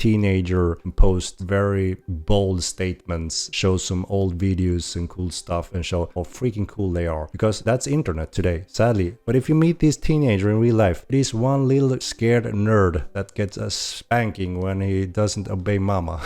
teenager post very bold statements, show some old videos and cool stuff and show how freaking cool they are. Because that's internet today, sadly. But if you meet this teenager in real life, it is one little scared nerd that gets a spanking when he doesn't obey mama.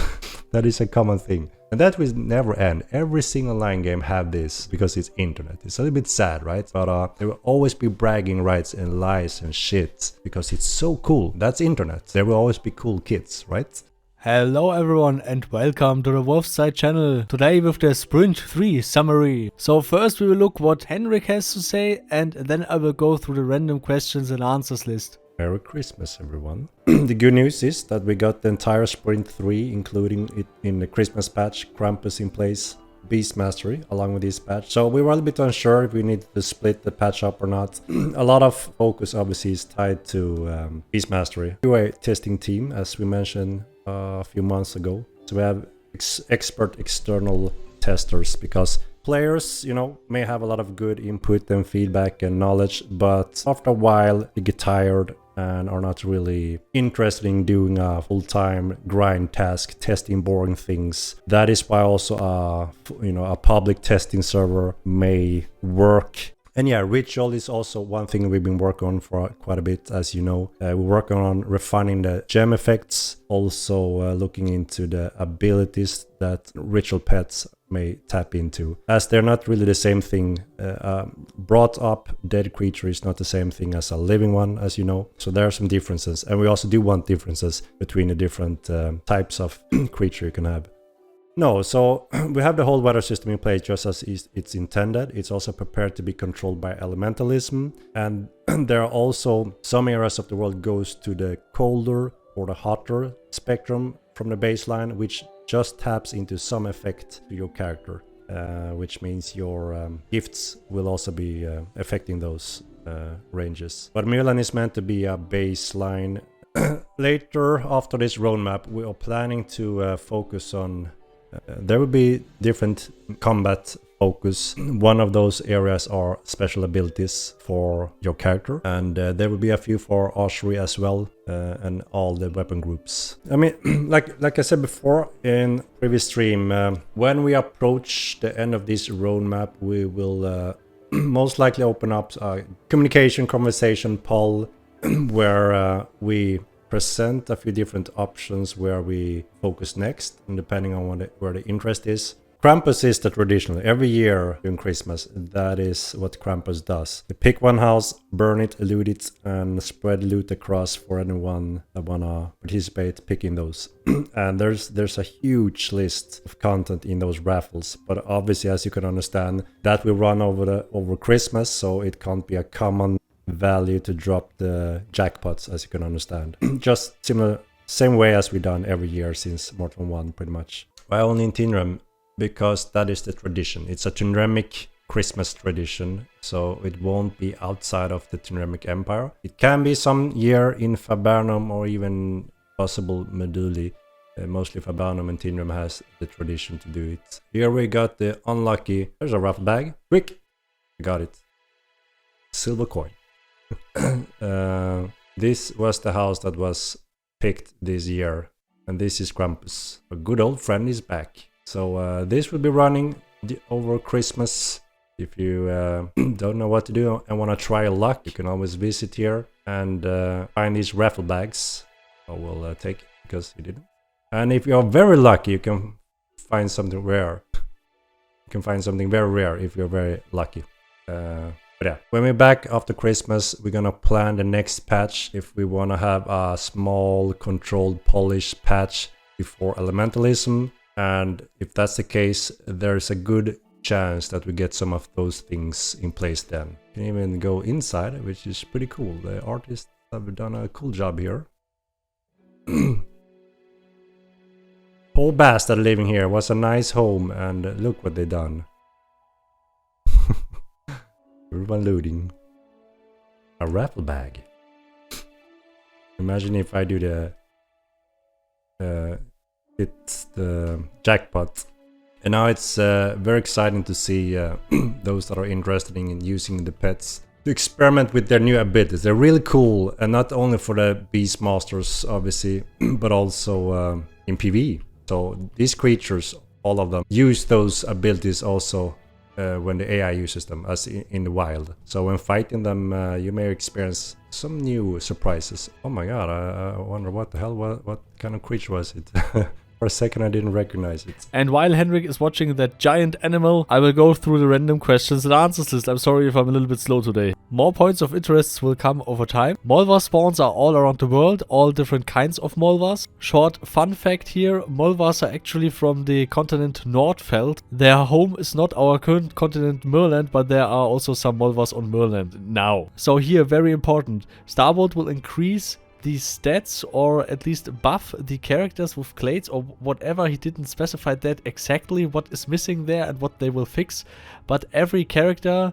That is a common thing. And that will never end. Every single line game have this because it's internet. It's a little bit sad, right? But there will always be bragging rights and lies and shit because it's so cool. That's internet. There will always be cool kids, right? Hello everyone and welcome to the Wolfside channel. Today with the Sprint 3 summary. So first we will look what Henrik has to say and then I will go through the random questions and answers list. Merry Christmas, everyone. The good news is that we got the entire Sprint 3, including it in the Christmas patch, Krampus in place, Beast Mastery along with this patch. So we were a little bit unsure if we needed to split the patch up or not. A lot of focus obviously is tied to Beast Mastery. QA testing team, as we mentioned a few months ago. So we have expert external testers because players, you know, may have a lot of good input and feedback and knowledge, but after a while they get tired and are not really interested in doing a full-time grind task, testing boring things. That is why also a public testing server may work. And yeah, ritual is also one thing we've been working on for quite a bit, as you know. We're working on refining the gem effects, also looking into the abilities that ritual pets may tap into, as they're not really the same thing. Brought up dead creature is not the same thing as a living one, as you know. So there are some differences, and we also do want differences between the different types of creature you can have. No, so we have the whole weather system in place just as it's intended. It's also prepared to be controlled by elementalism, and there are also some areas of the world goes to the colder or the hotter spectrum from the baseline, which just taps into some effect to your character, which means your gifts will also be affecting those ranges. But Milan is meant to be a baseline. Later, after this roadmap, we are planning to focus on there will be different combat focus. One of those areas are special abilities for your character, and there will be a few for archery as well, and all the weapon groups. I mean, like I said before in previous stream, when we approach the end of this roadmap, we will most likely open up a communication conversation poll where we present a few different options where we focus next, and depending on where the interest is. Krampus is the traditional. Every year during Christmas, that is what Krampus does. You pick one house, burn it, loot it, and spread loot across for anyone that wanna participate picking those. And there's a huge list of content in those raffles, but obviously, as you can understand, that will run over Christmas, so it can't be a common value to drop the jackpots, as you can understand. Just same way as we've done every year since Mortal 1, pretty much. Why only in Tinram? Because that is the tradition. It's a Tinremic Christmas tradition, so it won't be outside of the Tinremic Empire. It can be some year in Fabernum or even possible Meduli. Mostly Fabernum and Tinram has the tradition to do it. Here we got the unlucky. There's a raffle bag. Quick! I got it. Silver coin. This was the house that was picked this year, and this is Krampus. A good old friend is back. So this will be running over Christmas. If you don't know what to do and want to try your luck, you can always visit here and find these raffle bags. I will take it because you didn't. And if you're very lucky, you can find something rare. You can find something very rare if you're very lucky. But yeah, when we're back after Christmas, we're gonna plan the next patch. If we wanna have a small, controlled, polished patch before elementalism, and if that's the case, there's a good chance that we get some of those things in place then. You can even go inside, which is pretty cool. The artists have done a cool job here. Poor bastard living here was a nice home, and look what they done. Everyone looting. A raffle bag. Imagine if I do it's the jackpot. And now it's very exciting to see those that are interested in using the pets to experiment with their new abilities. They're really cool, and not only for the Beastmasters, obviously, but also in PvE. So these creatures, all of them, use those abilities also when the AI uses them, as in the wild. So when fighting them, you may experience some new surprises. Oh my god, I wonder what the hell, what kind of creature was it? For a second I didn't recognize it. And while Henrik is watching that giant animal, I will go through the random questions and answers list. I'm sorry if I'm a little bit slow today. More points of interest will come over time. Molvar spawns are all around the world, all different kinds of Molvars. Short fun fact here, Molvars are actually from the continent Nordfeld. Their home is not our current continent Merland, but there are also some Molvars on Merland now. So here, very important, Starbolt will increase the stats, or at least buff the characters with clades or whatever. He didn't specify that exactly what is missing there and what they will fix, but every character,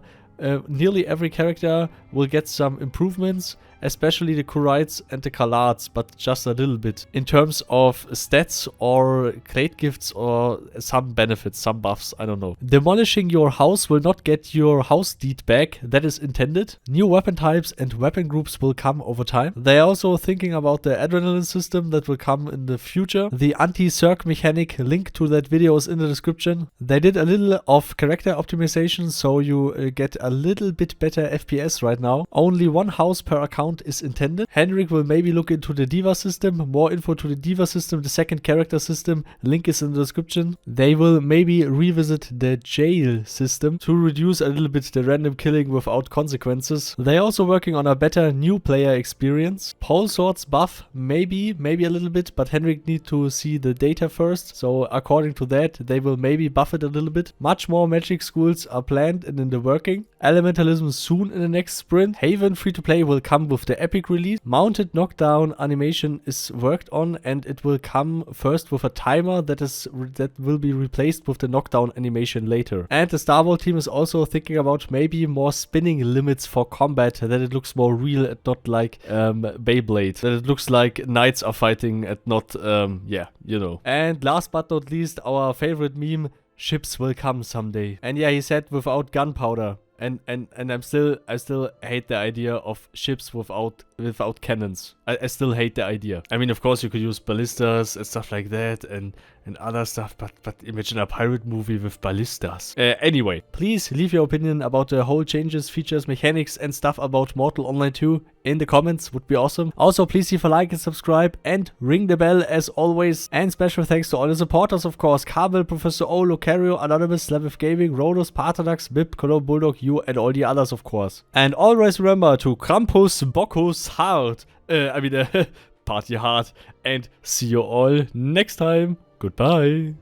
nearly every character will get some improvements, especially the Corites and the Calards, but just a little bit in terms of stats or crate gifts or some benefits, some buffs, I don't know. Demolishing your house will not get your house deed back, that is intended. New weapon types and weapon groups will come over time. They are also thinking about the adrenaline system that will come in the future. The anti-circ mechanic, link to that video is in the description. They did a little of character optimization, so you get a little bit better FPS right now. Only one house per account is intended. Henrik will maybe look into the Diva system. More info to the Diva system, the second character system, link is in the description. They will maybe revisit the jail system to reduce a little bit the random killing without consequences. They are also working on a better new player experience. Pole swords buff, maybe a little bit, but Henrik need to see the data first. So according to that, they will maybe buff it a little bit. Much more magic schools are planned and in the working. Elementalism soon in the next sprint. Haven free to play will come with the epic release. Mounted knockdown animation is worked on, and it will come first with a timer that will be replaced with the knockdown animation later. And the Starbolt team is also thinking about maybe more spinning limits for combat, that it looks more real and not like Beyblade. That it looks like knights are fighting and not yeah, you know. And last but not least, our favorite meme, ships will come someday. And yeah, he said without gunpowder. And I still hate the idea of ships without cannons. I still hate the idea. I mean, of course, you could use ballistas and stuff like that and other stuff, but imagine a pirate movie with ballistas. Anyway, please leave your opinion about the whole changes, features, mechanics, and stuff about Mortal Online 2 in the comments. Would be awesome. Also, please leave a like and subscribe and ring the bell as always. And special thanks to all the supporters, of course. Carmel, Professor O, Lukario, Anonymous, Slavif Gaming, Rhonus, Paarthurnax, Bib, Cologne, Bulldog, you, and all the others, of course. And always remember to Krampus, Boccus, hard. Party hard. And see you all next time. Goodbye.